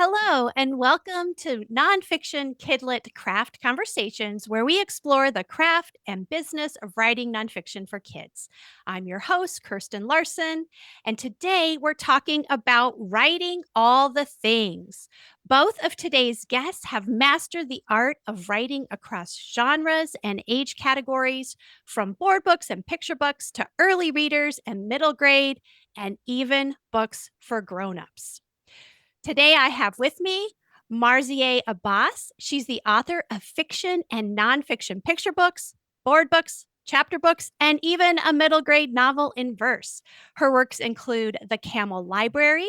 Hello, and welcome to Nonfiction KidLit Craft Conversations, where we explore the craft and business of writing nonfiction for kids. I'm your host, Kirsten Larson, and today we're talking about writing all the things. Both of today's guests have mastered the art of writing across genres and age categories, from board books and picture books to early readers and middle grade, and even books for grown-ups. Today, I have with me Marzieh Abbas. She's the author of fiction and nonfiction picture books, board books, chapter books, and even a middle grade novel in verse. Her works include The Camel Library,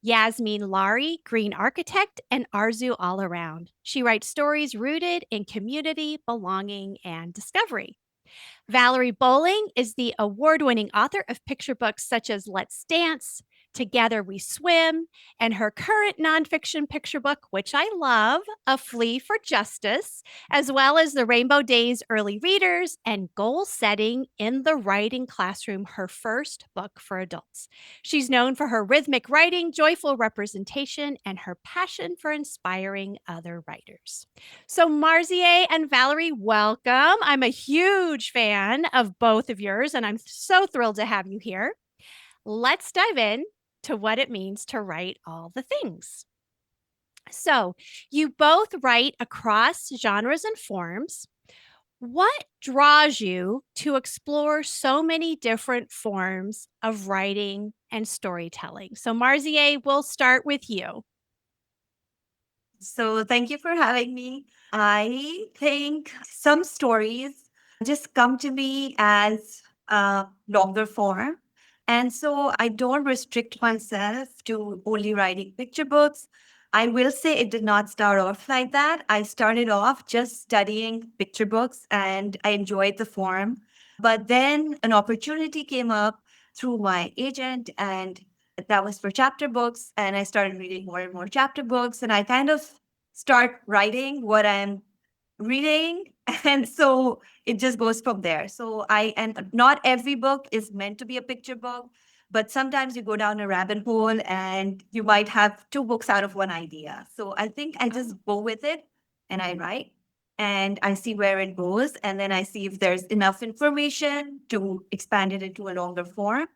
Yasmeen Lari, Green Architect, and Aarzu All Around. She writes stories rooted in community, belonging, and discovery. Valerie Bolling is the award winning author of picture books such as Let's Dance, Together We Swim, and her current nonfiction picture book, which I love, A Flea for Justice, as well as the Rainbow Days Early Readers and Goal Setting in the Writing Classroom, her first book for adults. She's known for her rhythmic writing, joyful representation, and her passion for inspiring other writers. So, Marzieh and Valerie, welcome. I'm a huge fan of both of yours, and I'm so thrilled to have you here. Let's dive in to what it means to write all the things. So, you both write across genres and forms. What draws you to explore so many different forms of writing and storytelling? So, Marzieh, we'll start with you. So thank you for having me. I think some stories just come to me as a longer form. And so I don't restrict myself to only writing picture books. I will say it did not start off like that. I started off just studying picture books and I enjoyed the form. But then an opportunity came up through my agent, and that was for chapter books. And I started reading more and more chapter books. And I kind of start writing what I'm reading. And so it just goes from there. And not every book is meant to be a picture book, but sometimes you go down a rabbit hole and you might have two books out of one idea. So I think I just go with it and I write and I see where it goes. And then I see if there's enough information to expand it into a longer form,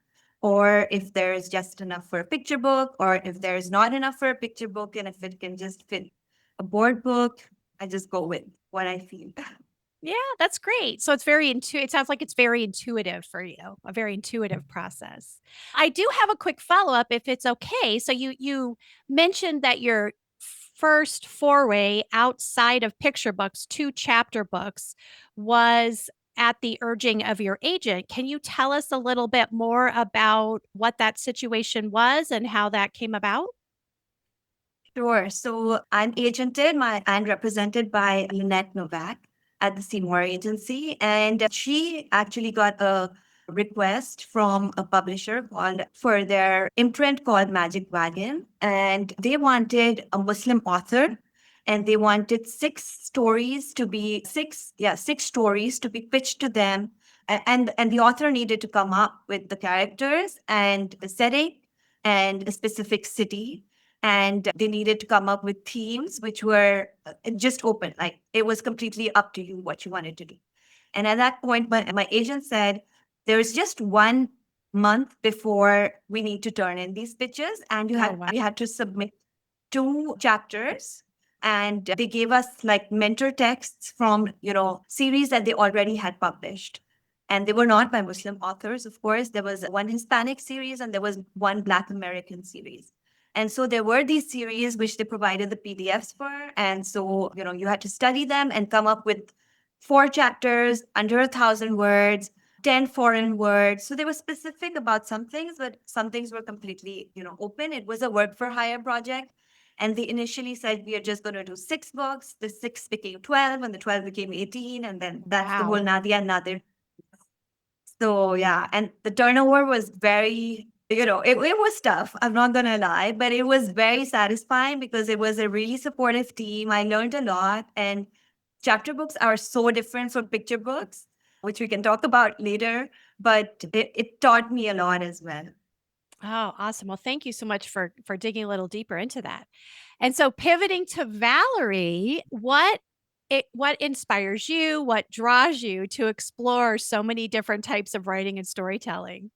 or if there's just enough for a picture book, or if there's not enough for a picture book, and if it can just fit a board book, I just go with what I feel. Yeah, that's great. So it's very it sounds like it's very intuitive for you, a very intuitive process. I do have a quick follow-up if it's okay. So you mentioned that your first foray outside of picture books to chapter books was at the urging of your agent. Can you tell us a little bit more about what that situation was and how that came about? Sure. So I'm and represented by Lynette Novak at the Seymour Agency. And she actually got a request from a publisher called for their imprint called Magic Wagon. And they wanted a Muslim author. And they wanted six stories to be pitched to them. And the author needed to come up with the characters and the setting and a specific city, and they needed to come up with themes which were just open, like it was completely up to you what you wanted to do. And at that point my agent said, there's just 1 month before we need to turn in these pitches, and Oh, wow. we had to submit 2 chapters, and they gave us like mentor texts from series that they already had published, and they were not by Muslim authors. Of course, there was one Hispanic series and there was one Black American series. And so there were these series which they provided the PDFs for. And so, you had to study them and come up with 4 chapters under 1,000 words, 10 foreign words. So they were specific about some things, but some things were completely, open. It was a work for hire project. And they initially said, we are just going to do 6 books. The 6 became 12, and the 12 became 18. And then that's the whole Wow. Nadia Nadir. So yeah, and the turnover was very, it was tough. I'm not gonna lie, but it was very satisfying because it was a really supportive team. I learned a lot, and chapter books are so different from picture books, which we can talk about later, but it taught me a lot as well. Oh, awesome. Well, thank you so much for digging a little deeper into that. And so pivoting to Valerie, what inspires you? What draws you to explore so many different types of writing and storytelling?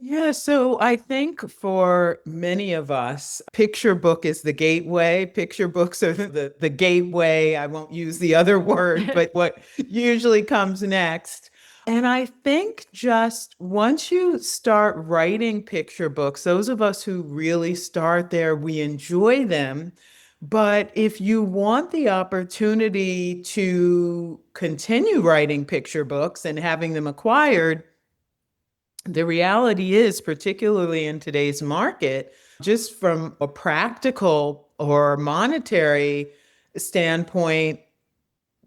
Yeah, so I think for many of us, picture book is the gateway. Picture books are the gateway. I won't use the other word, but what usually comes next. And I think just once you start writing picture books, those of us who really start there, we enjoy them. But if you want the opportunity to continue writing picture books and having them acquired, the reality is, particularly in today's market, just from a practical or monetary standpoint,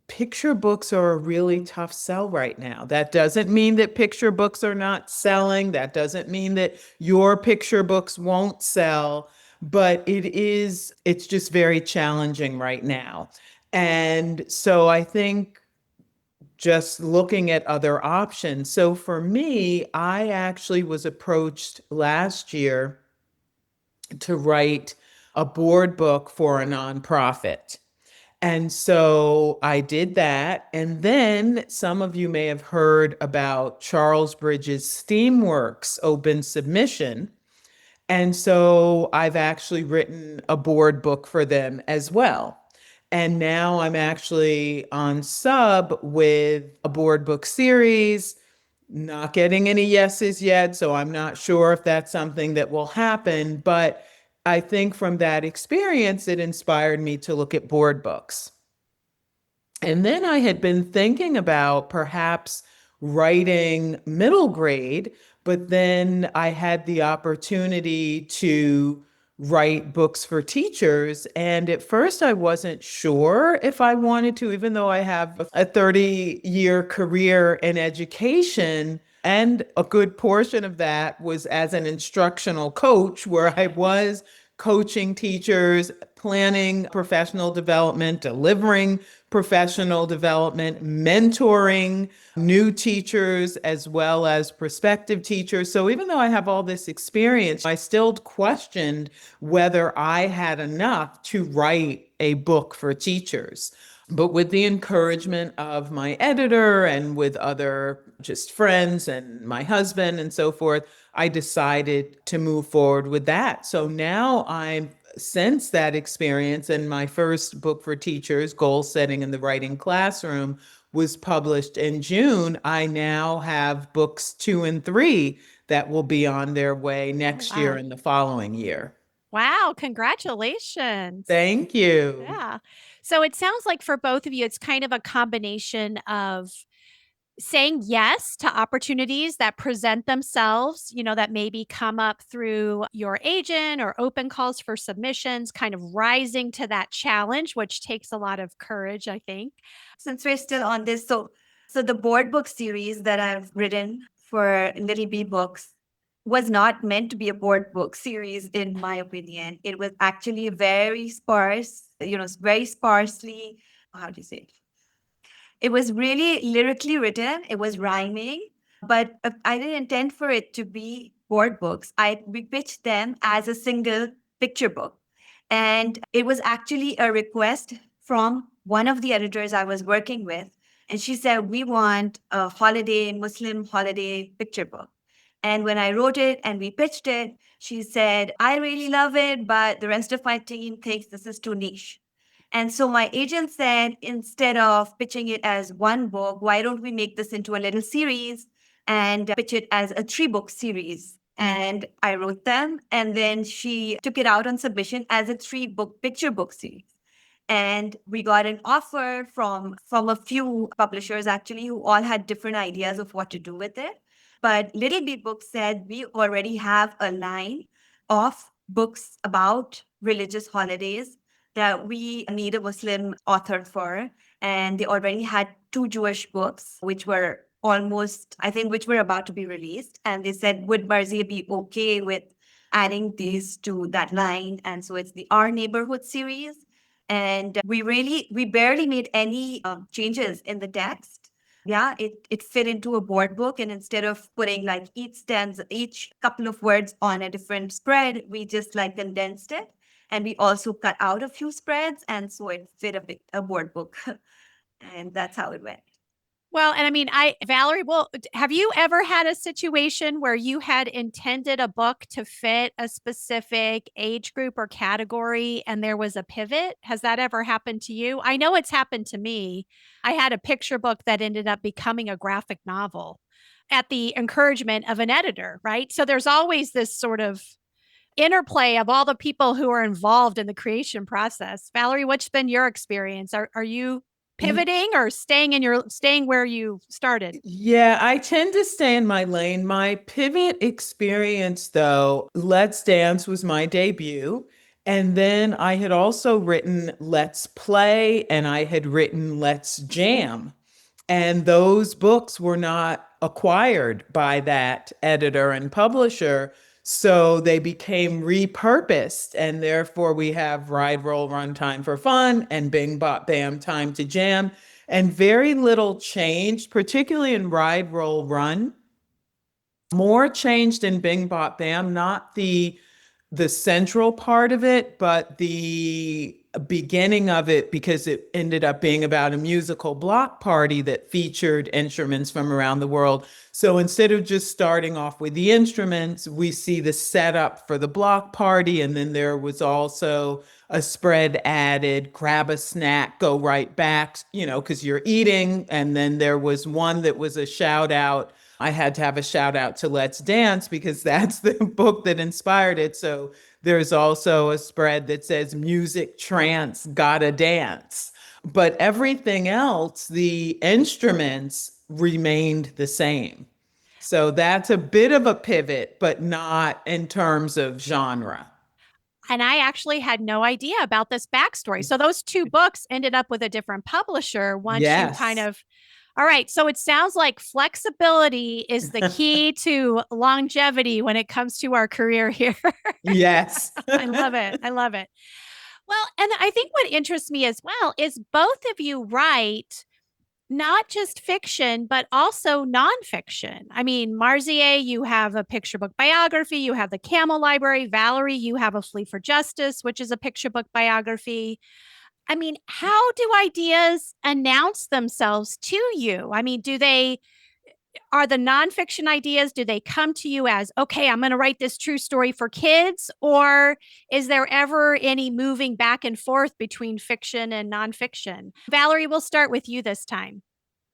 picture books are a really tough sell right now. That doesn't mean that picture books are not selling. That doesn't mean that your picture books won't sell, but it's just very challenging right now. And so I think just looking at other options. So for me, I actually was approached last year to write a board book for a nonprofit. And so I did that. And then some of you may have heard about Charles Bridges Steamworks open submission. And so I've actually written a board book for them as well. And now I'm actually on sub with a board book series, not getting any yeses yet. So I'm not sure if that's something that will happen. But I think from that experience, it inspired me to look at board books. And then I had been thinking about perhaps writing middle grade, but then I had the opportunity to write books for teachers. And at first, I wasn't sure if I wanted to, even though I have a 30-year career in education. And a good portion of that was as an instructional coach, where I was coaching teachers, planning professional development, delivering professional development, mentoring new teachers as well as prospective teachers. So even though I have all this experience, I still questioned whether I had enough to write a book for teachers. But with the encouragement of my editor and with other just friends and my husband and so forth, I decided to move forward with that. So now I'm since that experience, and my first book for teachers, Goal Setting in the Writing Classroom, was published in June. I now have books 2 and 3 that will be on their way Oh, next year wow. and the following year. Wow, congratulations. Thank you. Yeah. So it sounds like for both of you, it's kind of a combination of saying yes to opportunities that present themselves, that maybe come up through your agent or open calls for submissions, kind of rising to that challenge, which takes a lot of courage, I think. Since we're still on this, so the board book series that I've written for Little Bee Books was not meant to be a board book series, in my opinion. It was actually very sparse, very sparsely, how do you say it? It was really lyrically written. It was rhyming, but I didn't intend for it to be board books. We pitched them as a single picture book, and it was actually a request from one of the editors I was working with, and she said we want a holiday Muslim holiday picture book. And when I wrote it and we pitched it, she said, I really love it, but the rest of my team thinks this is too niche. And so my agent said, instead of pitching it as one book, why don't we make this into a little series and pitch it as a 3-book series? And I wrote them, and then she took it out on submission as a 3-book picture book series. And we got an offer from a few publishers actually, who all had different ideas of what to do with it. But Little Bee Books said we already have a line of books about religious holidays that we need a Muslim author for. And they already had 2 Jewish books, which were almost, I think, which were about to be released. And they said, would Marzieh be okay with adding these to that line? And so it's the Our Neighborhood series. And we barely made any changes in the text. Yeah, it fit into a board book. And instead of putting like each couple of words on a different spread, we just like condensed it. And we also cut out a few spreads, and so it fit a word book. And that's how it went. Well, and I mean, Valerie, well, have you ever had a situation where you had intended a book to fit a specific age group or category and there was a pivot? Has that ever happened to you? I know it's happened to me. I had a picture book that ended up becoming a graphic novel at the encouragement of an editor, right? So there's always this sort of interplay of all the people who are involved in the creation process. Valerie, what's been your experience? Are you pivoting or staying where you started? Yeah, I tend to stay in my lane. My pivot experience, though, Let's Dance was my debut. And then I had also written Let's Play and I had written Let's Jam. And those books were not acquired by that editor and publisher. So they became repurposed. And therefore, we have Ride, Roll, Run, Time for Fun and Bing, Bop, Bam, Time to Jam. And very little changed, particularly in Ride, Roll, Run. More changed in Bing, Bop, Bam, not the central part of it, but the beginning of it, because it ended up being about a musical block party that featured instruments from around the world. So instead of just starting off with the instruments, we see the setup for the block party. And then there was also a spread added, grab a snack, go right back, because you're eating. And then there was one that was a shout out. I had to have a shout out to Let's Dance because that's the book that inspired it. So there's also a spread that says music, trance, gotta dance. But everything else, the instruments remained the same. So that's a bit of a pivot, but not in terms of genre. And I actually had no idea about this backstory. So those two books ended up with a different publisher once you kind Yes. of. All right. So it sounds like flexibility is the key to longevity when it comes to our career here. Yes. I love it. I love it. Well, and I think what interests me as well is both of you write not just fiction, but also nonfiction. I mean, Marzieh, you have a picture book biography, you have the Camel Library. Valerie, you have a Flea for Justice, which is a picture book biography. I mean, how do ideas announce themselves to you? I mean, are the nonfiction ideas, do they come to you as, okay, I'm going to write this true story for kids? Or is there ever any moving back and forth between fiction and nonfiction? Valerie, we'll start with you this time.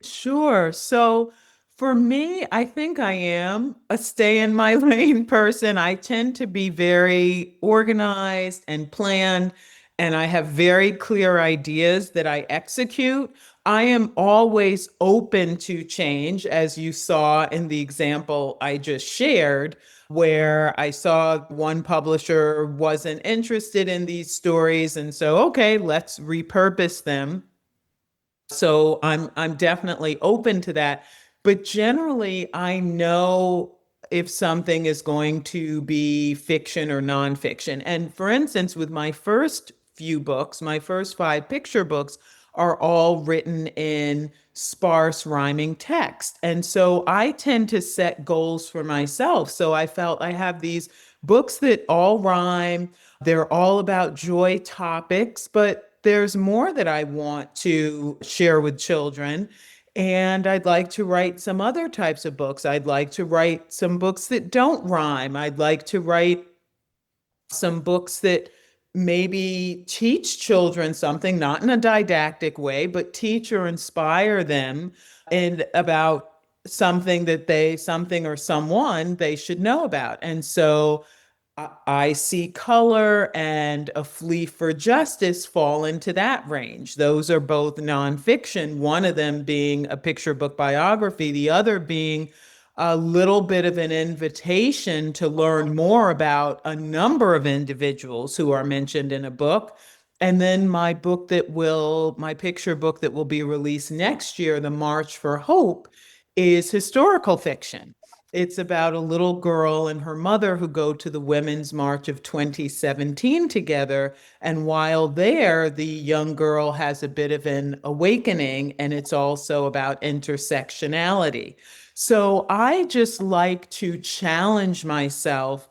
Sure. So for me, I think I am a stay in my lane person. I tend to be very organized and planned, and I have very clear ideas that I execute. I am always open to change, as you saw in the example I just shared, where I saw one publisher wasn't interested in these stories. And so, okay, let's repurpose them. So I'm definitely open to that. But generally, I know if something is going to be fiction or nonfiction. And for instance, with my first few books, my first 5 picture books are all written in sparse rhyming text. And so I tend to set goals for myself. So I felt I have these books that all rhyme. They're all about joy topics, but there's more that I want to share with children. And I'd like to write some other types of books. I'd like to write some books that don't rhyme. I'd like to write some books that maybe teach children something, not in a didactic way, but teach or inspire them and about something or someone they should know about. And so I see Color and A Flea for Justice fall into that range. Those are both nonfiction, one of them being a picture book biography, the other being a little bit of an invitation to learn more about a number of individuals who are mentioned in a book. And then my picture book that will be released next year, The March for Hope, is historical fiction. It's about a little girl and her mother who go to the Women's March of 2017 together. And while there, the young girl has a bit of an awakening, and it's also about intersectionality. So I just like to challenge myself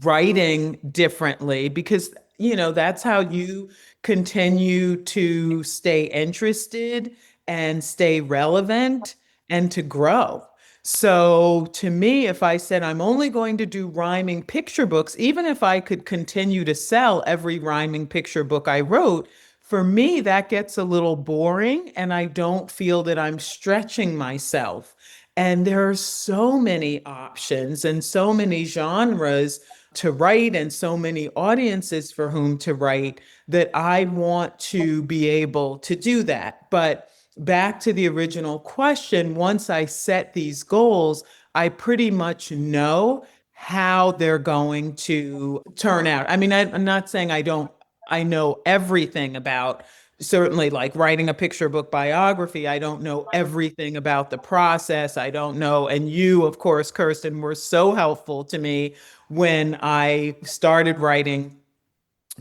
writing differently because, that's how you continue to stay interested and stay relevant and to grow. So to me, if I said I'm only going to do rhyming picture books, even if I could continue to sell every rhyming picture book I wrote, for me, that gets a little boring and I don't feel that I'm stretching myself. And there are so many options and so many genres to write and so many audiences for whom to write that I want to be able to do that. But back to the original question, once I set these goals, I pretty much know how they're going to turn out. I mean, I'm not saying I know everything about certainly like writing a picture book biography. I don't know everything about the process. I don't know. And you, of course, Kirsten, were so helpful to me when I started writing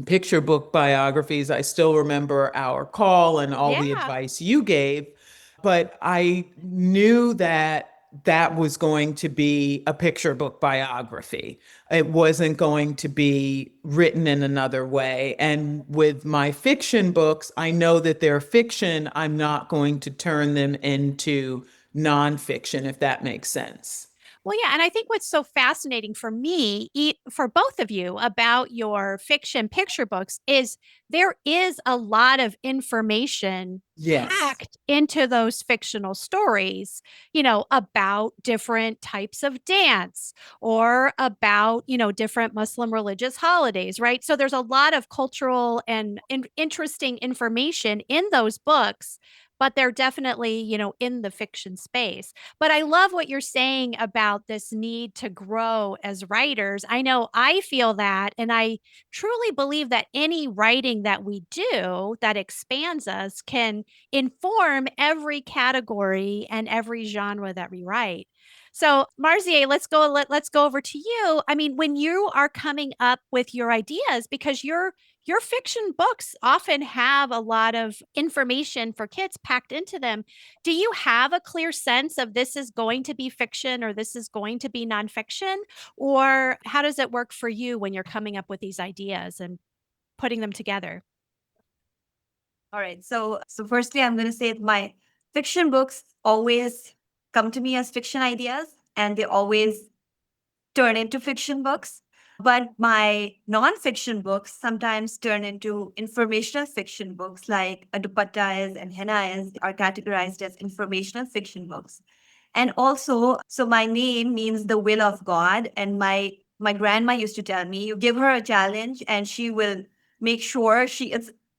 picture book biographies. I still remember our call and all the Yeah. advice you gave, but I knew that that was going to be a picture book biography. It wasn't going to be written in another way. And with my fiction books, I know that they're fiction. I'm not going to turn them into nonfiction, if that makes sense. Well, yeah. And I think what's so fascinating for me, for both of you, about your fiction picture books is there is a lot of information Yes. packed into those fictional stories, about different types of dance or about, different Muslim religious holidays, right? So there's a lot of cultural and interesting information in those books, but they're definitely, in the fiction space. But I love what you're saying about this need to grow as writers. I know I feel that, and I truly believe that any writing that we do that expands us can inform every category and every genre that we write. So, Marzieh, let's go over to you. I mean, when you are coming up with your ideas, because your fiction books often have a lot of information for kids packed into them. Do you have a clear sense of this is going to be fiction or this is going to be nonfiction? Or how does it work for you when you're coming up with these ideas and putting them together? All right. So firstly, I'm going to say that my fiction books always come to me as fiction ideas, and they always turn into fiction books. But my nonfiction books sometimes turn into informational fiction books, like a Dupatta Is and Henna Is are categorized as informational fiction books. And also, so my name means the will of God. And my grandma used to tell me, you give her a challenge and she will make sure she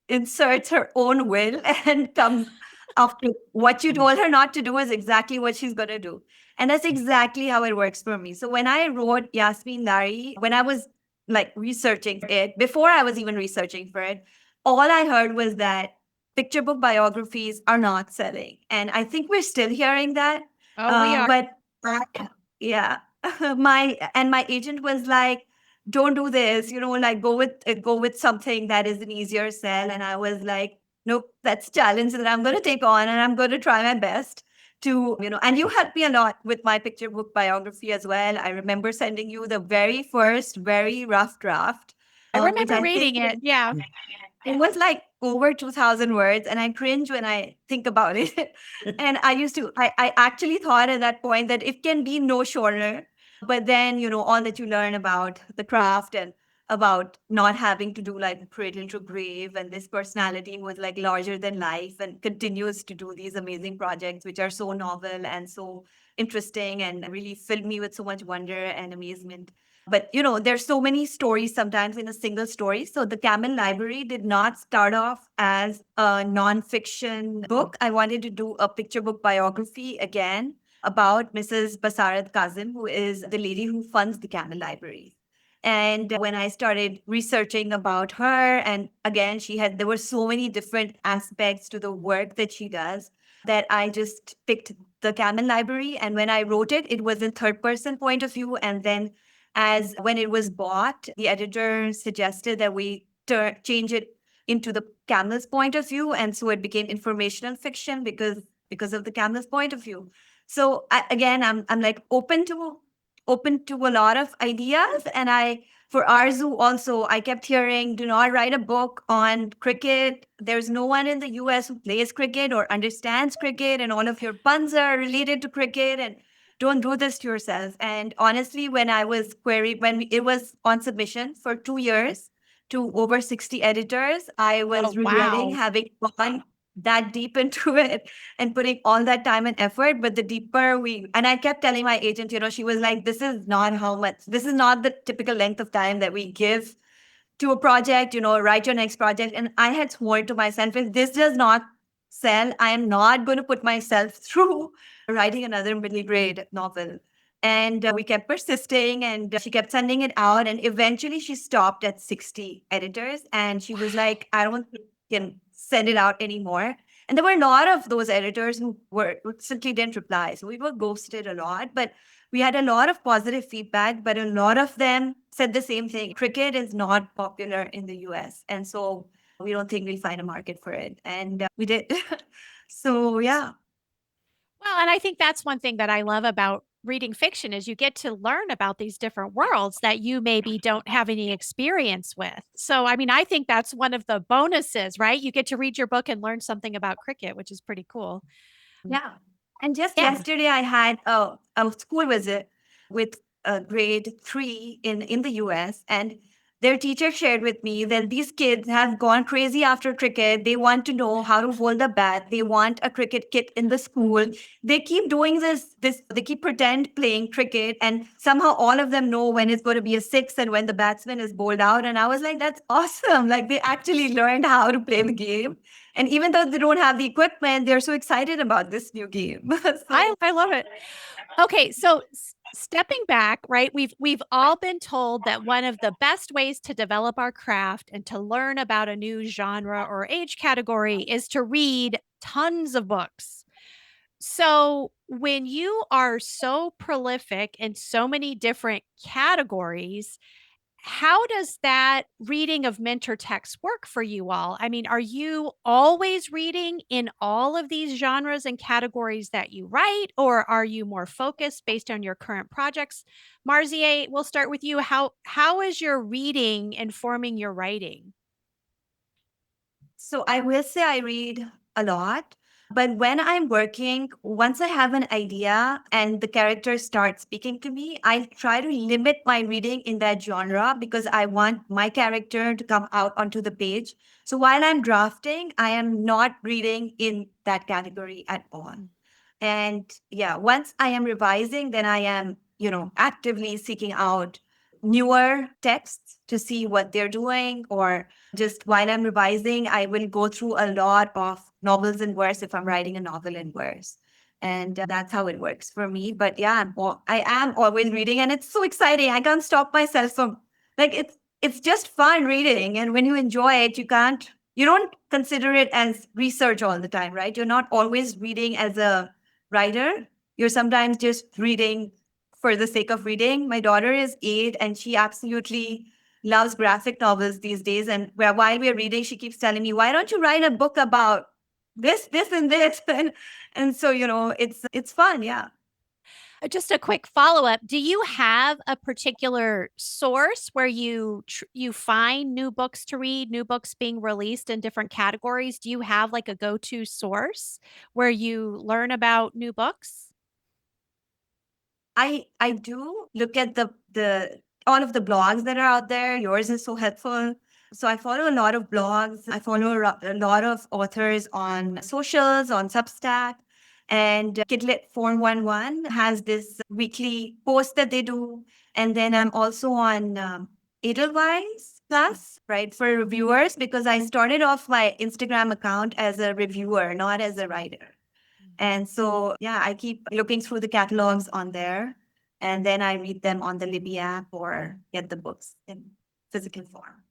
inserts her own will and comes after what you told her not to do is exactly what she's going to do. And that's exactly how it works for me. So when I wrote Yasmeen Lari, when I was like researching for it, before I was even researching for it, all I heard was that picture book biographies are not selling. And I think we're still hearing that. Oh, we are. But yeah, my agent was like, don't do this, like go with something that is an easier sell. And I was like, nope, that's a challenge that I'm going to take on and I'm going to try my best to, and you helped me a lot with my picture book biography as well. I remember sending you the very first, very rough draft, I which remember I reading think it. Yeah. it was like over 2000 words, and I cringe when I think about it. And I actually thought at that point that it can be no shorter. But then, all that you learn about the craft and about not having to do like cradle to grave, and this personality was like larger than life and continues to do these amazing projects, which are so novel and so interesting and really filled me with so much wonder and amazement. But there's so many stories sometimes in a single story. So the Camel Library did not start off as a nonfiction book. I wanted to do a picture book biography again about Mrs. Basarat Kazim, who is the lady who funds the Camel Library. And when I started researching about her, and again, there were so many different aspects to the work that she does that I just picked the Camel Library. And when I wrote it, it was in third person point of view. And then as when it was bought, the editor suggested that we change it into the camel's point of view, and so it became informational fiction because of the camel's point of view. So again, I'm like open to open to a lot of ideas. And for Aarzu also, I kept hearing, do not write a book on cricket. There's no one in the US who plays cricket or understands cricket, and all of your puns are related to cricket. And don't do this to yourself. And honestly, when I was queried, it was on submission for 2 years to over 60 editors, I was Oh, regretting wow. having gone that deep into it and putting all that time and effort. But the deeper and I kept telling my agent, she was like, this is not this is not the typical length of time that we give to a project, write your next project. And I had sworn to myself, if this does not sell, I am not going to put myself through writing another middle grade novel. And we kept persisting, and she kept sending it out. And eventually she stopped at 60 editors. And she was like, I don't think you can send it out anymore. And there were a lot of those editors who simply didn't reply. So we were ghosted a lot. But we had a lot of positive feedback, but a lot of them said the same thing. Cricket is not popular in the US. And so we don't think we'll find a market for it. And we did. So, yeah. Well, and I think that's one thing that I love about reading fiction is you get to learn about these different worlds that you maybe don't have any experience with. So, I mean, I think that's one of the bonuses, right? You get to read your book and learn something about cricket, which is pretty cool. Yeah. And just Yeah. yesterday, I had a school visit with grade 3 in the US. And their teacher shared with me that these kids have gone crazy after cricket. They want to know how to hold a bat. They want a cricket kit in the school. They keep doing they keep pretend playing cricket. And somehow all of them know when it's going to be a six and when the batsman is bowled out. And I was like, that's awesome. Like they actually learned how to play the game. And even though they don't have the equipment, they're so excited about this new game. I love it. Okay, so stepping back, right? We've all been told that one of the best ways to develop our craft and to learn about a new genre or age category is to read tons of books. So, when you are so prolific in so many different categories, how does that reading of mentor texts work for you all? I mean, are you always reading in all of these genres and categories that you write, or are you more focused based on your current projects? Marzieh, we'll start with you. How is your reading informing your writing? So I will say I read a lot, but when I'm working, once I have an idea and the characters start speaking to me, I try to limit my reading in that genre because I want my character to come out onto the page. So while I'm drafting, I am not reading in that category at all. And yeah, once I am revising, then I am, actively seeking out newer texts to see what they're doing. Or just while I'm revising, I will go through a lot of novels in verse if I'm writing a novel in verse. And that's how it works for me. But yeah, I am always reading, and it's so exciting. I can't stop myself from like it's just fun reading. And when you enjoy it, you don't consider it as research all the time, right? You're not always reading as a writer. You're sometimes just reading for the sake of reading. My daughter is 8 and she absolutely loves graphic novels these days. And while we're reading, she keeps telling me, why don't you write a book about this, and this? And so, it's fun. Yeah. Just a quick follow-up. Do you have a particular source where you find new books to read, new books being released in different categories? Do you have like a go-to source where you learn about new books? I do look at the all of the blogs that are out there. Yours is so helpful. So I follow a lot of blogs. I follow a lot of authors on socials, on Substack. And KidLit 411 has this weekly post that they do. And then I'm also on Edelweiss Plus, right, for reviewers, because I started off my Instagram account as a reviewer, not as a writer. And so, yeah, I keep looking through the catalogs on there, and then I read them on the Libby app or get the books in physical form.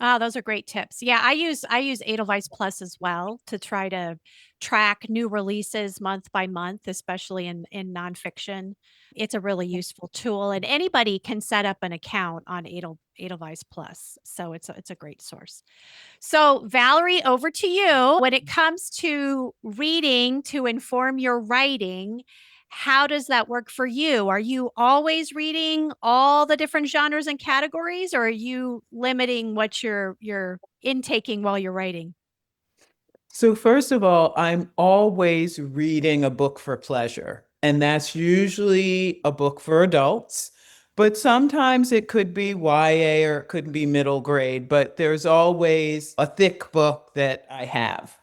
Oh, those are great tips. Yeah, I use Edelweiss Plus as well to try to track new releases month by month, especially in nonfiction. It's a really useful tool, and anybody can set up an account on Edelweiss Plus, so it's a great source. So, Valerie, over to you. When it comes to reading to inform your writing, How does that work for you? Are you always reading all the different genres and categories, or are you limiting what you're intaking while you're writing? So, first of all, I'm always reading a book for pleasure, and that's usually a book for adults. But sometimes it could be YA or it could be middle grade, but there's always a thick book that I have.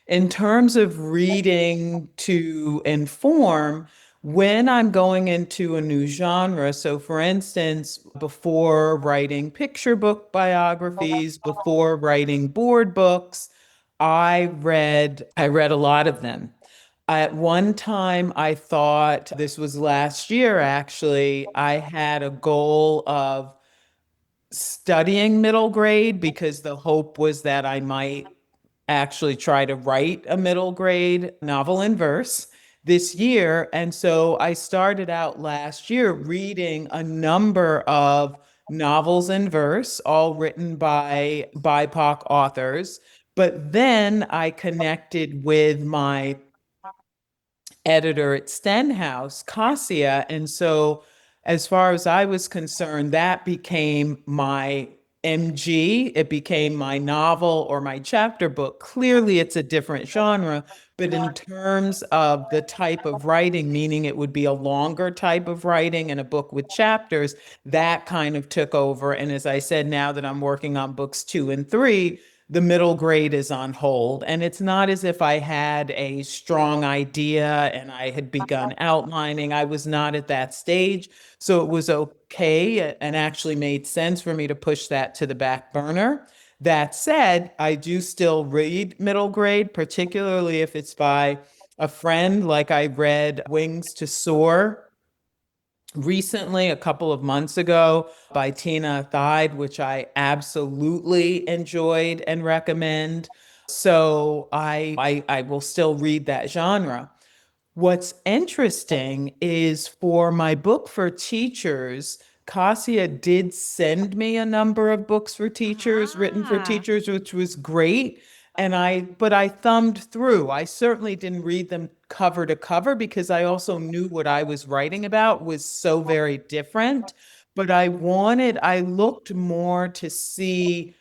In terms of reading to inform, when I'm going into a new genre, so for instance, before writing picture book biographies, before writing board books, I read a lot of them. At one time, I thought this was last year actually, I had a goal of studying middle grade because the hope was that I might actually try to write a middle grade novel in verse this year. And so I started out last year reading a number of novels in verse, all written by BIPOC authors. But then I connected with my editor at Stenhouse, Cassia. And so, as far as I was concerned, that became my MG. It became my novel or my chapter book. Clearly, it's a different genre, but in terms of the type of writing, meaning it would be a longer type of writing and a book with chapters, that kind of took over. And as I said, now that I'm working on books 2 and 3, the middle grade is on hold. And it's not as if I had a strong idea and I had begun outlining. I was not at that stage. So it was okay and actually made sense for me to push that to the back burner. That said, I do still read middle grade, particularly if it's by a friend. Like I read Wings to Soar recently, a couple of months ago, by Tina Thide, which I absolutely enjoyed and recommend. So I will still read that genre. What's interesting is for my book for teachers, Cassia did send me a number of books for teachers, written for Ah, teachers, which was great. But I thumbed through. I certainly didn't read them cover to cover because I also knew what I was writing about was so very different. But I looked more to see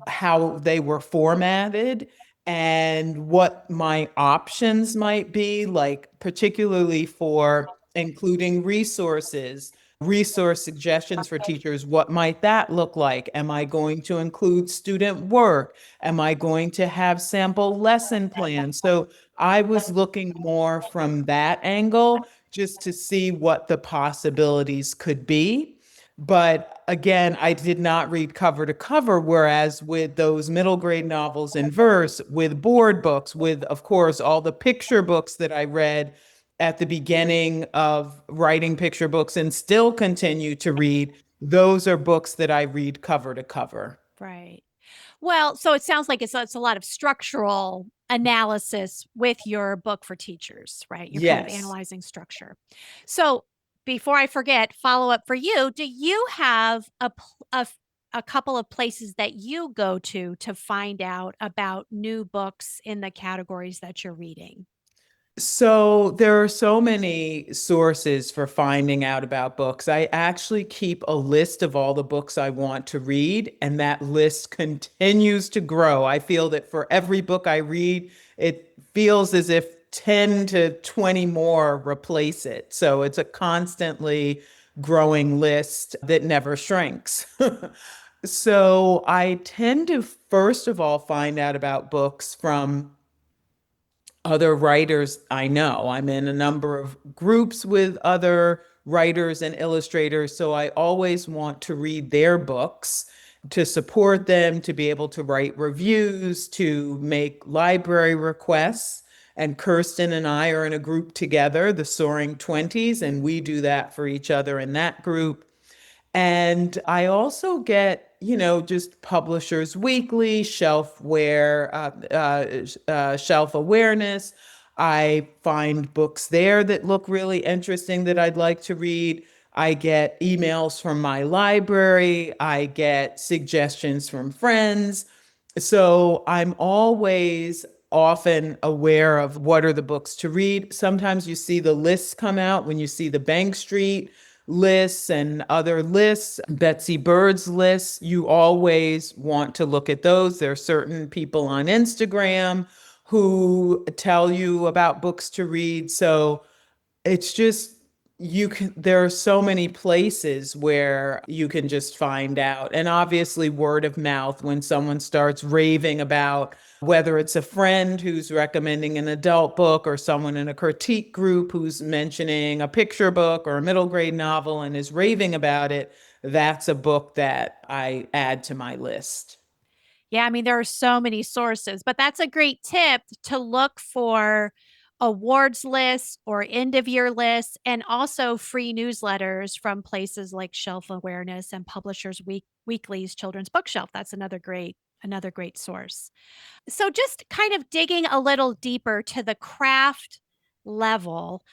how they were formatted and what my options might be, like particularly for including resources, resource suggestions for teachers. What might that look like? Am I going to include student work? Am I going to have sample lesson plans? So I was looking more from that angle just to see what the possibilities could be. But again, I did not read cover to cover, whereas with those middle grade novels in verse, with board books, with, of course, all the picture books that I read at the beginning of writing picture books and still continue to read, those are books that I read cover to cover. right. Well, so it sounds like it's a lot of structural analysis with your book for teachers, right? You're kind of Yes. analyzing structure. So before I forget, follow up for you. Do you have a couple of places that you go to find out about new books in the categories that you're reading? So there are so many sources for finding out about books. I actually keep a list of all the books I want to read, and that list continues to grow. I feel that for every book I read, it feels as if 10 to 20 more replace it. So it's a constantly growing list that never shrinks. So I tend to first of all find out about books from other writers I know. I'm in a number of groups with other writers and illustrators, so I always want to read their books to support them, to be able to write reviews, to make library requests. And Kirsten and I are in a group together, the Soaring Twenties, and we do that for each other in that group. And I also get, just Publishers Weekly, shelf awareness. I find books there that look really interesting that I'd like to read. I get emails from my library. I get suggestions from friends. So I'm always often aware of what are the books to read. Sometimes you see the lists come out when you see the Bank Street lists and other lists, Betsy Bird's lists. You always want to look at those. There are certain people on Instagram who tell you about books to read. So it's just, there are so many places where you can just find out. And obviously word of mouth, when someone starts raving about, whether it's a friend who's recommending an adult book or someone in a critique group who's mentioning a picture book or a middle grade novel and is raving about it, that's a book that I add to my list. Yeah, I mean, there are so many sources, but that's a great tip to look for awards lists or end of year lists, and also free newsletters from places like Shelf Awareness and Publishers Weekly's Children's Bookshelf. That's another great source. So just kind of digging a little deeper to the craft level,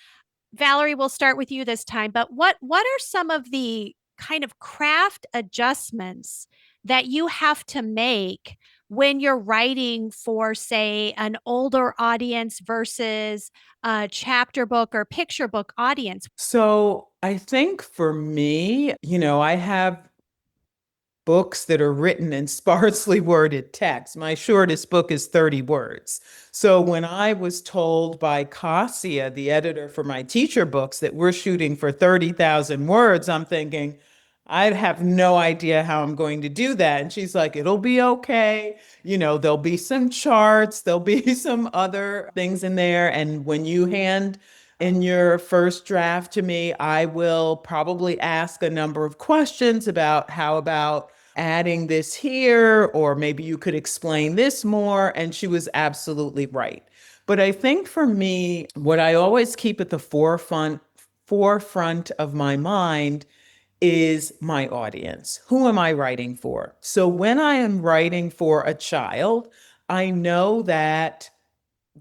Valerie, we'll start with you this time, but what are some of the kind of craft adjustments that you have to make when you're writing for, say, an older audience versus a chapter book or picture book audience? So I think for me, I have books that are written in sparsely worded text. My shortest book is 30 words. So when I was told by Cassia, the editor for my teacher books, that we're shooting for 30,000 words, I'm thinking, I have no idea how I'm going to do that. And she's like, it'll be okay. There'll be some charts, there'll be some other things in there. And when you hand in your first draft to me, I will probably ask a number of questions about how about adding this here, or maybe you could explain this more. And she was absolutely right. But I think for me, what I always keep at the forefront of my mind is my audience. Who am I writing for? So when I am writing for a child, I know that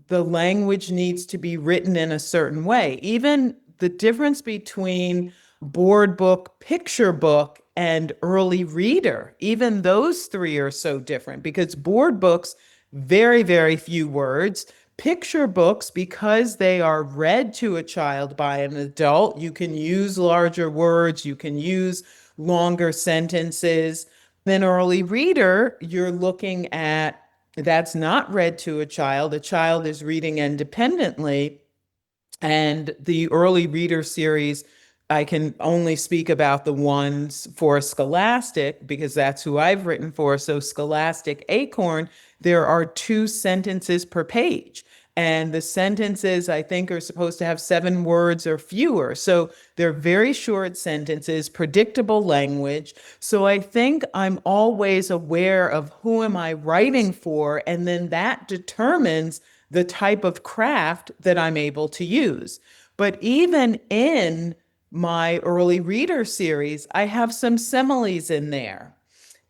the language needs to be written in a certain way. Even the difference between board book, picture book, and early reader, even those three are so different, because board books, very, very few words. Picture books, because they are read to a child by an adult, you can use larger words, you can use longer sentences. Then early reader, you're looking at, that's not read to a child. A child is reading independently. And the early reader series, I can only speak about the ones for Scholastic because that's who I've written for. So Scholastic Acorn, there are 2 sentences per page. And the sentences, I think, are supposed to have 7 words or fewer. So they're very short sentences, predictable language. So I think I'm always aware of who am I writing for, and then that determines the type of craft that I'm able to use. But even in my early reader series, I have some similes in there.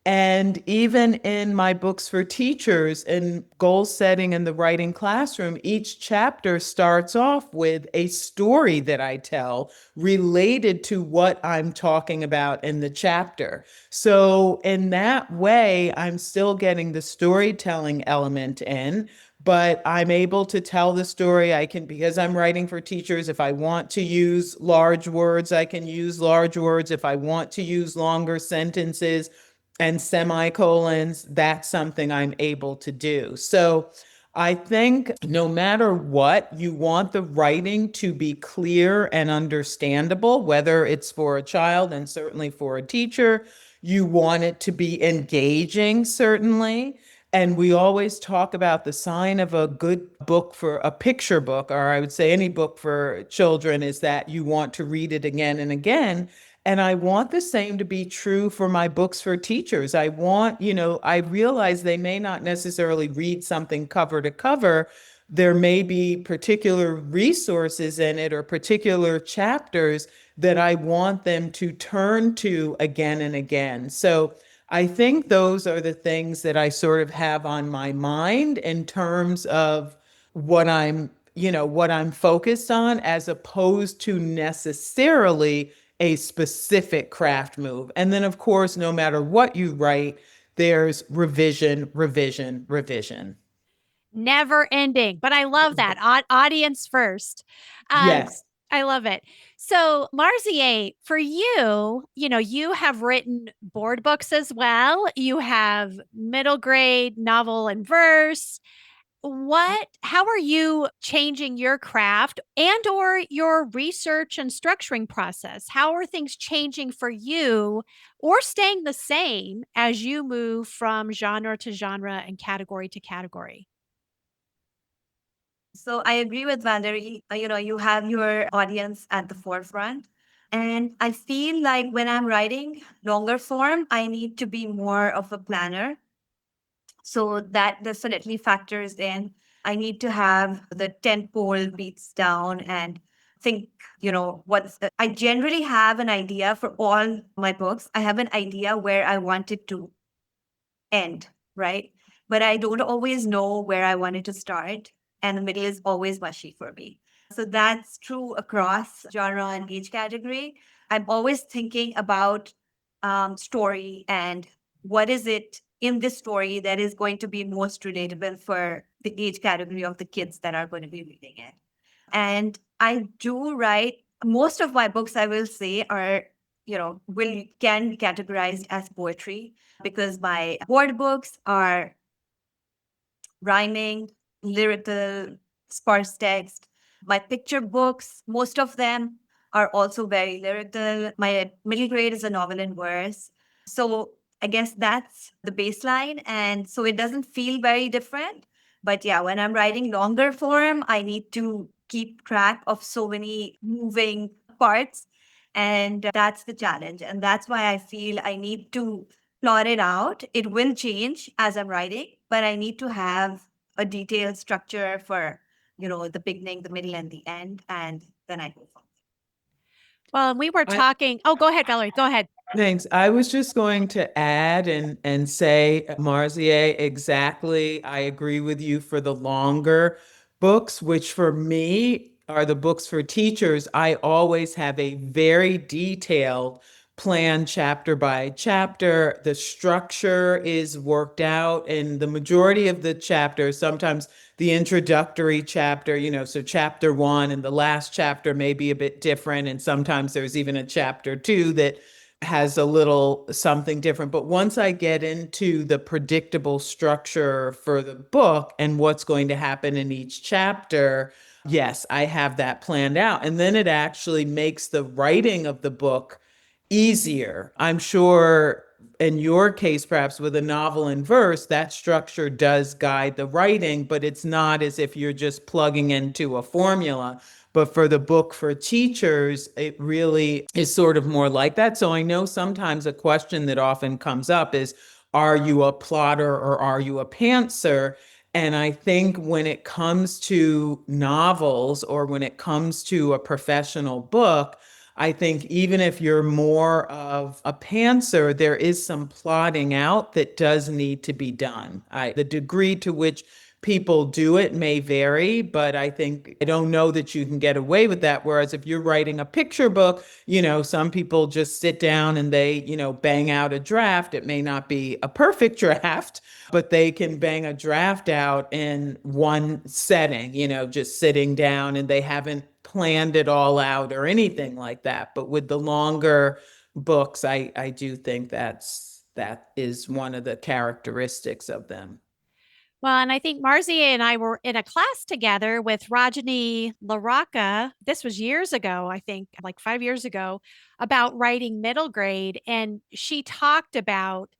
And even in my books for teachers in goal setting in the writing classroom, each chapter starts off with a story that I tell related to what I'm talking about in the chapter. So in that way, I'm still getting the storytelling element in, but I'm able to tell the story. I can, because I'm writing for teachers, if I want to use large words, I can use large words. If I want to use longer sentences and semicolons, that's something I'm able to do. So I think no matter what, you want the writing to be clear and understandable, whether it's for a child and certainly for a teacher. You want it to be engaging, certainly. And we always talk about the sign of a good book, for a picture book, or I would say any book for children, is that you want to read it again and again. And I want the same to be true for my books for teachers. I want, I realize they may not necessarily read something cover to cover. There may be particular resources in it or particular chapters that I want them to turn to again and again. So I think those are the things that I sort of have on my mind in terms of what I'm focused on, as opposed to necessarily a specific craft move. And then, of course, no matter what you write, there's revision, revision, revision. Never ending. But I love that. Audience first. Um, Yes. I love it. So, Marzieh, for you, you have written board books as well. You have middle grade novel and verse. How are you changing your craft and or your research and structuring process? How are things changing for you or staying the same as you move from genre to genre and category to category? So I agree with Valerie. You have your audience at the forefront. And I feel like when I'm writing longer form, I need to be more of a planner. So that definitely factors in. I need to have the tentpole beats down and think, I generally have an idea for all my books. I have an idea where I want it to end, right? But I don't always know where I want it to start. And the middle is always mushy for me. So that's true across genre and age category. I'm always thinking about story and what is it in this story that is going to be most relatable for the age category of the kids that are going to be reading it. And I do write most of my books, I will say, are, will can be categorized as poetry because my board books are rhyming, lyrical, sparse text. My picture books, most of them are also very lyrical. My middle grade is a novel in verse. So I guess that's the baseline. And so it doesn't feel very different. But yeah, when I'm writing longer form, I need to keep track of so many moving parts. And that's the challenge. And that's why I feel I need to plot it out. It will change as I'm writing, but I need to have a detailed structure for, the beginning, the middle, and the end. And then I go from Well, we were I, talking. Oh, go ahead, Valerie. Go ahead. Thanks. I was just going to add and say, Marzieh, exactly. I agree with you for the longer books, which for me are the books for teachers. I always have a very detailed plan chapter by chapter. The structure is worked out, and the majority of the chapters, sometimes the introductory chapter, so chapter one and the last chapter may be a bit different. And sometimes there's even a chapter two that has a little something different. But once I get into the predictable structure for the book and what's going to happen in each chapter, yes, I have that planned out. And then it actually makes the writing of the book easier. I'm sure in your case, perhaps with a novel in verse, that structure does guide the writing, but it's not as if you're just plugging into a formula. But for the book for teachers, it really is sort of more like that. So I know sometimes a question that often comes up is, are you a plotter or are you a pantser? And I think when it comes to novels or when it comes to a professional book, I think even if you're more of a pantser, there is some plotting out that does need to be done. The degree to which people do it may vary, but I don't know that you can get away with that. Whereas if you're writing a picture book, some people just sit down and they, bang out a draft. It may not be a perfect draft, but they can bang a draft out in one setting, just sitting down, and they haven't planned it all out or anything like that. But with the longer books, I do think that is one of the characteristics of them. Well, and I think Marzieh and I were in a class together with Rajani Laraka. This was years ago, I think, like 5 years ago, about writing middle grade. And she talked about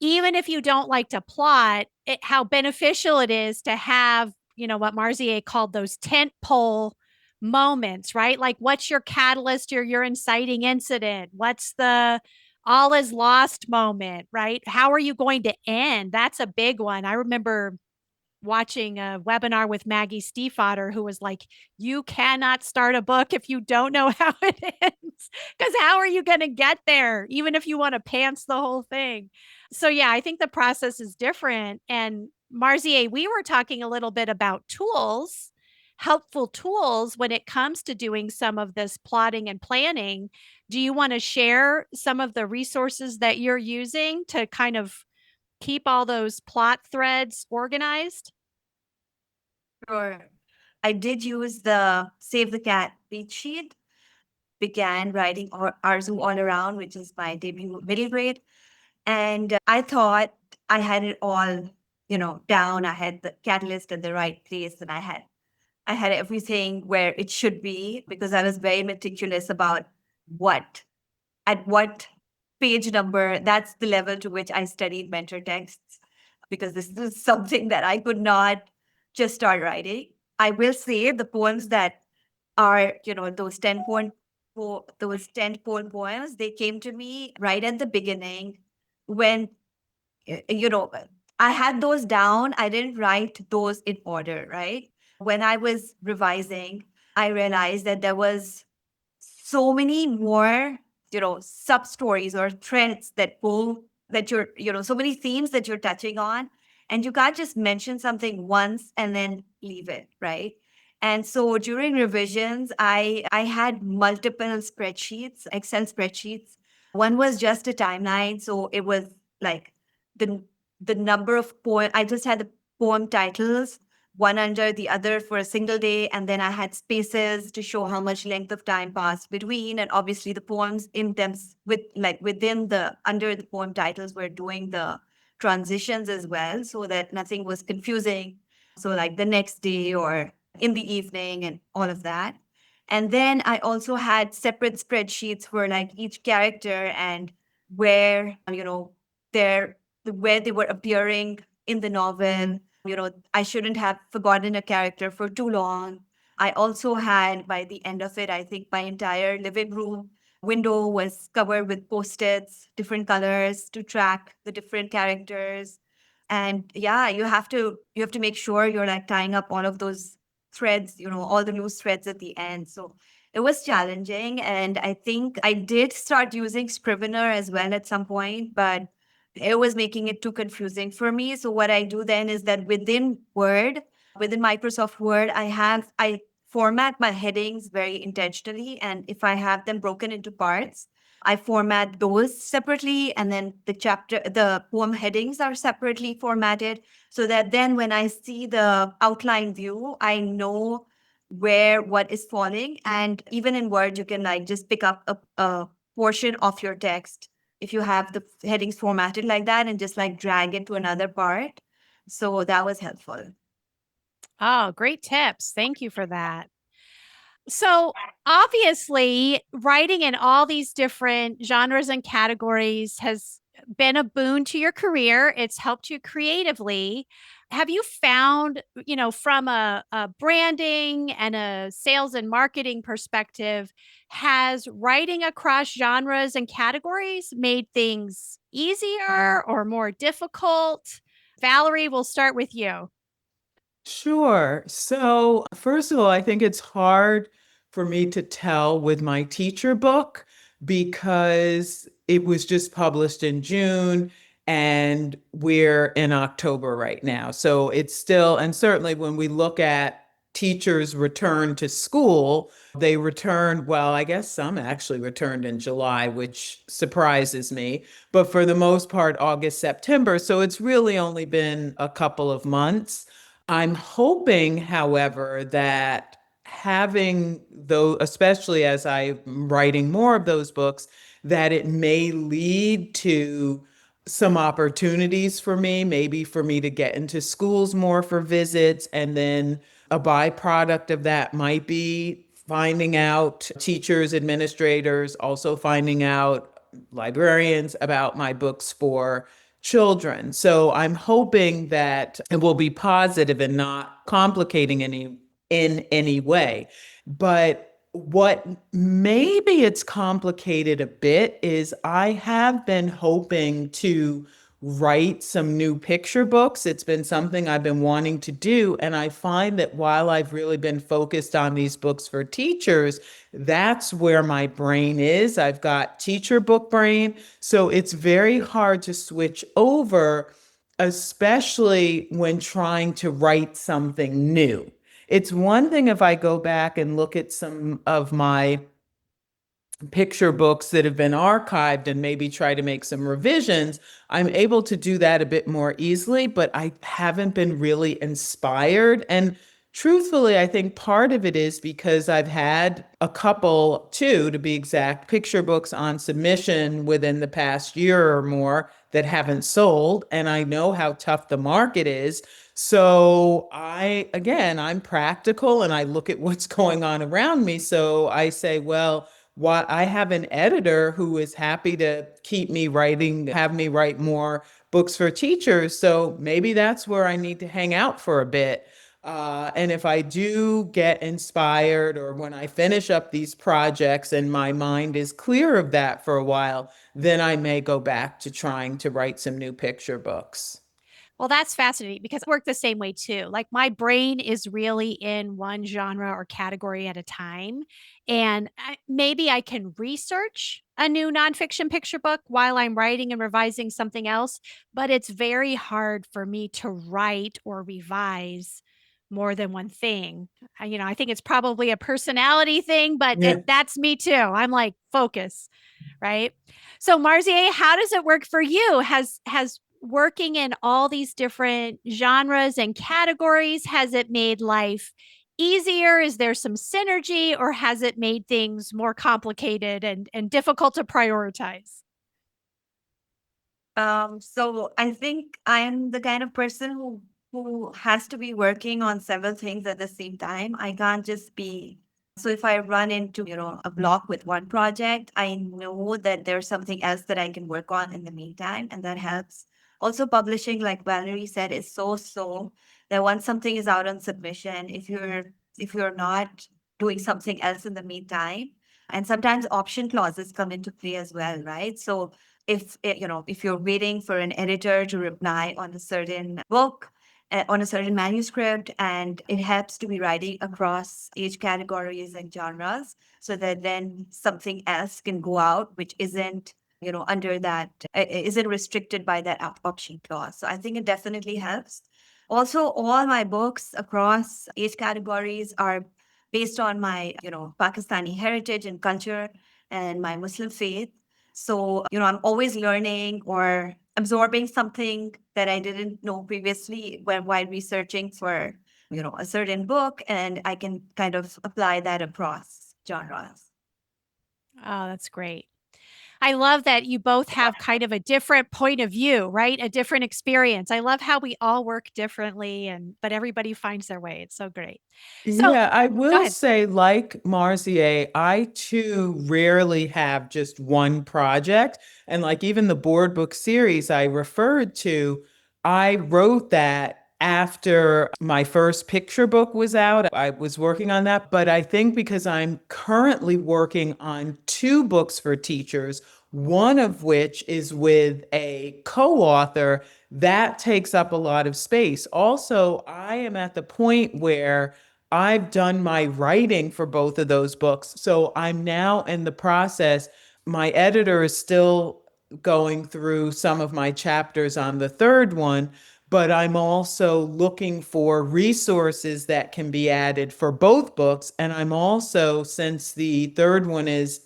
even if you don't like to plot, how beneficial it is to have, what Marzieh called those tent pole moments, right? Like, what's your catalyst or your inciting incident? What's the all is lost moment, right? How are you going to end? That's a big one. I remember watching a webinar with Maggie Stiefvater, who was like, you cannot start a book if you don't know how it ends. Because how are you going to get there, even if you want to pants the whole thing? So, yeah, I think the process is different. And Marzieh, we were talking a little bit about tools, helpful tools when it comes to doing some of this plotting and planning. Do you want to share some of the resources that you're using to kind of keep all those plot threads organized? Sure. I did use the Save the Cat beat sheet, began writing Aarzu All Around, which is my debut middle grade. And I thought I had it all, down. I had the catalyst at the right place, and I had everything where it should be because I was very meticulous about what at what page number. That's the level to which I studied mentor texts because this is something that I could not just start writing. I will say the poems that are, those 10 poems, they came to me right at the beginning when, you know, I had those down. I didn't write those in order, right? When I was revising, I realized that there was so many more, sub stories or threads that you're, so many themes that you're touching on. And you can't just mention something once and then leave it, right? And so during revisions, I had multiple spreadsheets, Excel spreadsheets. One was just a timeline. So it was like the the number of poem. I just had the poem titles one under the other for a single day. And then I had spaces to show how much length of time passed between. And obviously the poems in them within the under the poem titles were doing the transitions as well so that nothing was confusing. So like the next day or in the evening and all of that. And then I also had separate spreadsheets for like each character and where, their where they were appearing in the novel. I shouldn't have forgotten a character for too long. I also had, by the end of it, I think my entire living room window was covered with post-its, different colors to track the different characters. And yeah, you have to make sure you're like tying up all of those threads, all the loose threads at the end. So it was challenging. And I think I did start using Scrivener as well at some point, but it was making it too confusing for me. So what I do then is that within Microsoft Word, I format my headings very intentionally. And if I have them broken into parts, I format those separately. And then the poem headings are separately formatted so that then when I see the outline view, I know where what is falling. And even in Word, you can like just pick up a portion of your text if you have the headings formatted like that and just like drag it to another part. So that was helpful. Oh, great tips. Thank you for that. So, obviously, writing in all these different genres and categories has been a boon to your career. It's helped you creatively. Have you found, from a branding and a sales and marketing perspective, has writing across genres and categories made things easier or more difficult? Valerie, we'll start with you. Sure. So, first of all, I think it's hard for me to tell with my teacher book because it was just published in June and we're in October right now. So, it's still, and certainly when we look at teachers' return to school, they returned, well, I guess some actually returned in July, which surprises me, but for the most part, August, September. So, it's really only been a couple of months. I'm hoping, however, that having those, especially as I'm writing more of those books, that it may lead to some opportunities for me, maybe for me to get into schools more for visits. And then a byproduct of that might be finding out teachers, administrators, also finding out librarians about my books for children. So I'm hoping that it will be positive and not complicating in any way. But what maybe it's complicated a bit is I have been hoping to write some new picture books. It's been something I've been wanting to do. And I find that while I've really been focused on these books for teachers, that's where my brain is. I've got teacher book brain. So it's very hard to switch over, especially when trying to write something new. It's one thing if I go back and look at some of my picture books that have been archived and maybe try to make some revisions, I'm able to do that a bit more easily, but I haven't been really inspired. And Truthfully, I think part of it is because I've had a couple, two to be exact, picture books on submission within the past year or more that haven't sold. And I know how tough the market is. So again, I'm practical and I look at what's going on around me. So I say, well, I have an editor who is happy to keep me writing, have me write more books for teachers. So maybe that's where I need to hang out for a bit. And if I do get inspired or when I finish up these projects and my mind is clear of that for a while, then I may go back to trying to write some new picture books. Well, that's fascinating because I work the same way too. Like my brain is really in one genre or category at a time. And maybe I can research a new nonfiction picture book while I'm writing and revising something else. But it's very hard for me to write or revise more than one thing. I think it's probably a personality thing, but Yeah. that's me too. I'm like, focus, right? So Marzieh, how does it work for you? Has working in all these different genres and categories, has it made life easier? Is there some synergy or has it made things more complicated and difficult to prioritize? So I think I'm the kind of person who has to be working on several things at the same time. I can't just be. So if I run into, a block with one project, I know that there's something else that I can work on in the meantime, and that helps. Also, publishing, like Valerie said, is so that once something is out on submission, if you're not doing something else in the meantime, and sometimes option clauses come into play as well, right? So if you're waiting for an editor to reply on a certain book, on a certain manuscript, and it helps to be writing across age categories and genres so that then something else can go out which isn't under that isn't restricted by that option clause. So I think it definitely helps. Also, all my books across age categories are based on my Pakistani heritage and culture and my Muslim faith. So, I'm always learning or absorbing something that I didn't know previously while researching for, a certain book, and I can kind of apply that across genres. Oh, that's great. I love that you both have kind of a different point of view, right? A different experience. I love how we all work differently but everybody finds their way. It's so great. So, Yeah, I go will ahead. say, like Marzieh, I too rarely have just one project. And like even the board book series I referred to, I wrote that after my first picture book was out. I was working on that. But I think because I'm currently working on two books for teachers, one of which is with a co-author, that takes up a lot of space. Also, I am at the point where I've done my writing for both of those books. So I'm now in the process. My editor is still going through some of my chapters on the third one, but I'm also looking for resources that can be added for both books. And I'm also, since the third one is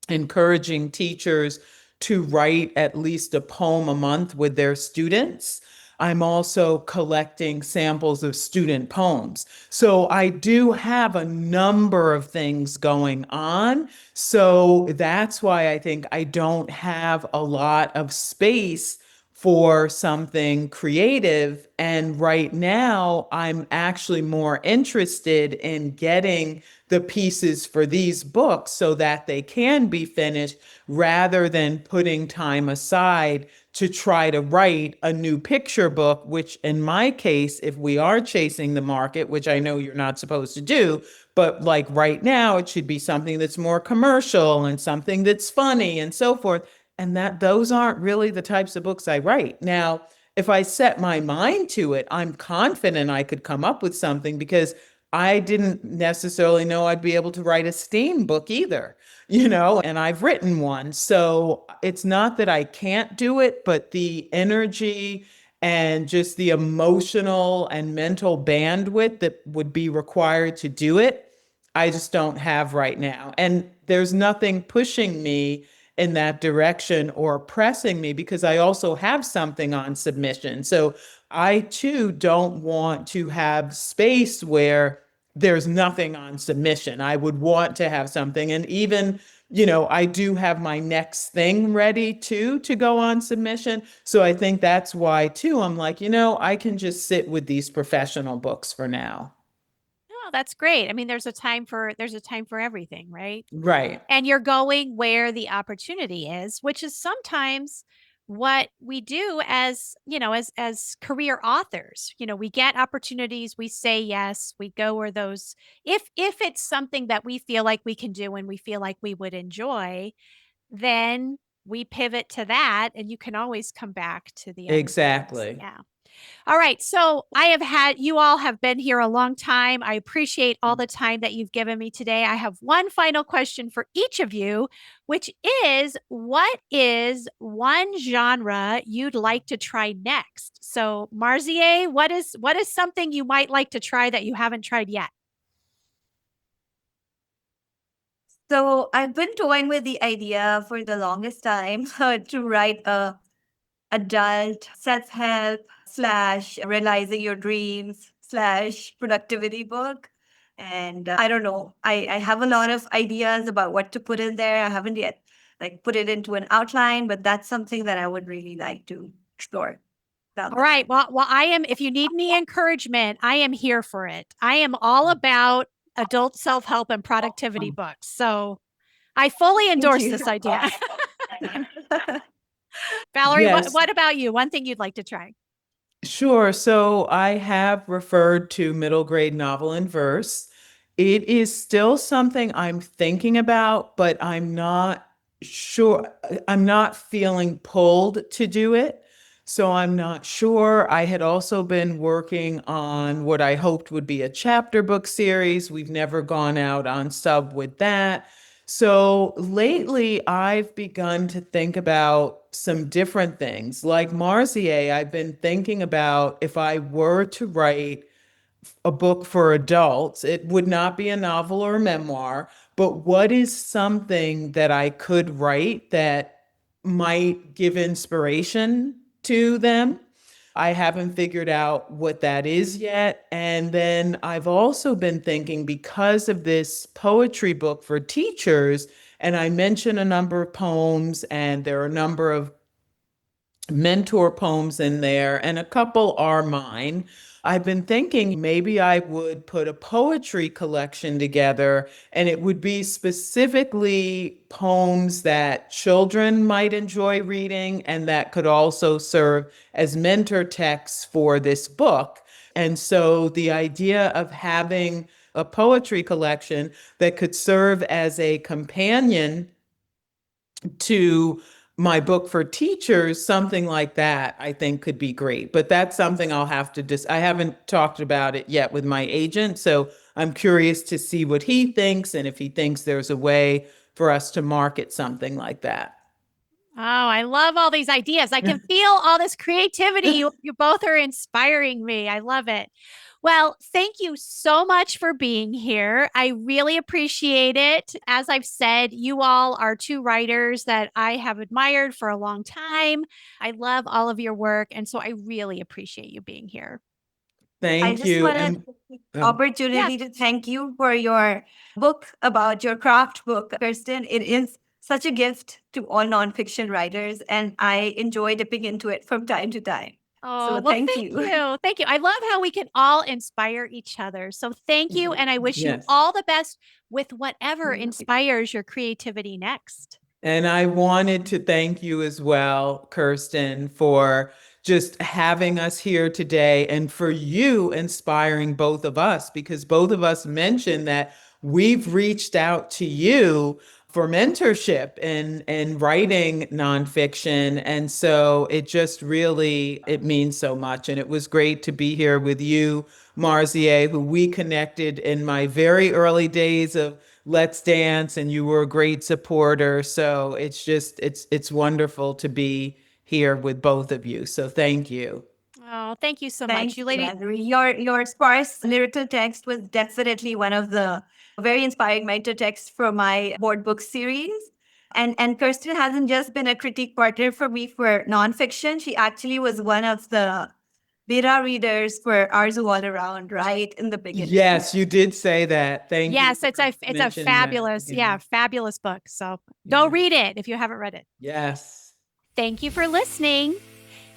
encouraging teachers to write at least a poem a month with their students, I'm also collecting samples of student poems. So I do have a number of things going on. So that's why I think I don't have a lot of space for something creative. And right now, I'm actually more interested in getting the pieces for these books so that they can be finished rather than putting time aside to try to write a new picture book, which in my case, if we are chasing the market, which I know you're not supposed to do, but like right now, it should be something that's more commercial and something that's funny and so forth. And that those aren't really the types of books I write. Now, if I set my mind to it, I'm confident I could come up with something because I didn't necessarily know I'd be able to write a STEAM book either, and I've written one. So it's not that I can't do it, but the energy and just the emotional and mental bandwidth that would be required to do it, I just don't have right now. And there's nothing pushing me in that direction or pressing me, because I also have something on submission. So I too don't want to have space where there's nothing on submission. I would want to have something. And even, I do have my next thing ready too to go on submission. So I think that's why too, I'm like, I can just sit with these professional books for now. Oh, that's great. I mean, there's a time for everything, right? Right. And you're going where the opportunity is, which is sometimes what we do as career authors. We get opportunities, we say yes, we go where those, if it's something that we feel like we can do and we feel like we would enjoy, then we pivot to that, and you can always come back to the other things. Exactly. Yeah. All right. So you all have been here a long time. I appreciate all the time that you've given me today. I have one final question for each of you, which is, what is one genre you'd like to try next? So Marzieh, what is something you might like to try that you haven't tried yet? So I've been toying with the idea for the longest time to write a adult self-help slash realizing your dreams slash productivity book. And I don't know. I have a lot of ideas about what to put in there. I haven't yet put it into an outline, but that's something that I would really like to explore down All the right. line. Well, if you need me encouragement, I am here for it. I am all about adult self-help and productivity books. So I fully Thank endorse you. this idea. Valerie, Yes. what about you? One thing you'd like to try? Sure. So I have referred to middle grade novel in verse. It is still something I'm thinking about, but I'm not sure. I'm not feeling pulled to do it. So I'm not sure. I had also been working on what I hoped would be a chapter book series. We've never gone out on sub with that. So lately, I've begun to think about some different things. Like Marzieh, I've been thinking about if I were to write a book for adults, it would not be a novel or a memoir, but what is something that I could write that might give inspiration to them? I haven't figured out what that is yet. And then I've also been thinking, because of this poetry book for teachers, and I mention a number of poems, and there are a number of mentor poems in there, and a couple are mine. I've been thinking maybe I would put a poetry collection together, and it would be specifically poems that children might enjoy reading and that could also serve as mentor texts for this book. And so the idea of having a poetry collection that could serve as a companion to my book for teachers, something like that, I think could be great. But that's something I'll have to I haven't talked about it yet with my agent. So I'm curious to see what he thinks and if he thinks there's a way for us to market something like that. Oh, I love all these ideas. I can feel all this creativity. You both are inspiring me. I love it. Well, thank you so much for being here. I really appreciate it. As I've said, you all are two writers that I have admired for a long time. I love all of your work. And so I really appreciate you being here. I Thank just you. wanted And the um, Yes. opportunity to thank you for your book about your craft book, Kirsten. It is such a gift to all nonfiction writers, and I enjoy dipping into it from time to time. Oh, So well, thank thank you. you. Thank you. I love how we can all inspire each other. So thank you. And I wish you yes. all the best with whatever inspires your creativity next. And I wanted to thank you as well, Kirsten, for just having us here today and for you inspiring both of us, because both of us mentioned that we've reached out to you for mentorship in writing nonfiction. And so it just really, it means so much. And it was great to be here with you, Marzieh, who we connected in my very early days of Let's Dance, and you were a great supporter. So it's wonderful to be here with both of you. So thank you. Oh, thank you so much. Thanks, You ladies. Valerie. Your sparse lyrical text was definitely one of the very inspiring mentor texts for my board book series. And Kirsten hasn't just been a critique partner for me for nonfiction. She actually was one of the beta readers for Aarzu All Around, right in the beginning. Yes, you did say that. Thank you. Yes, for it's a mentioning that fabulous, again. fabulous book. So go Yeah. read it if you haven't read it. Yes. Thank you for listening.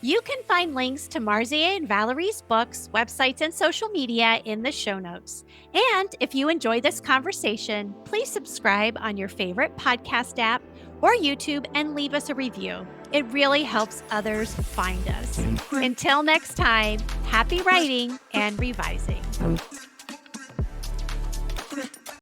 You can find links to Marzieh and Valerie's books, websites, and social media in the show notes. And if you enjoy this conversation, please subscribe on your favorite podcast app or YouTube and leave us a review. It really helps others find us. Until next time, happy writing and revising.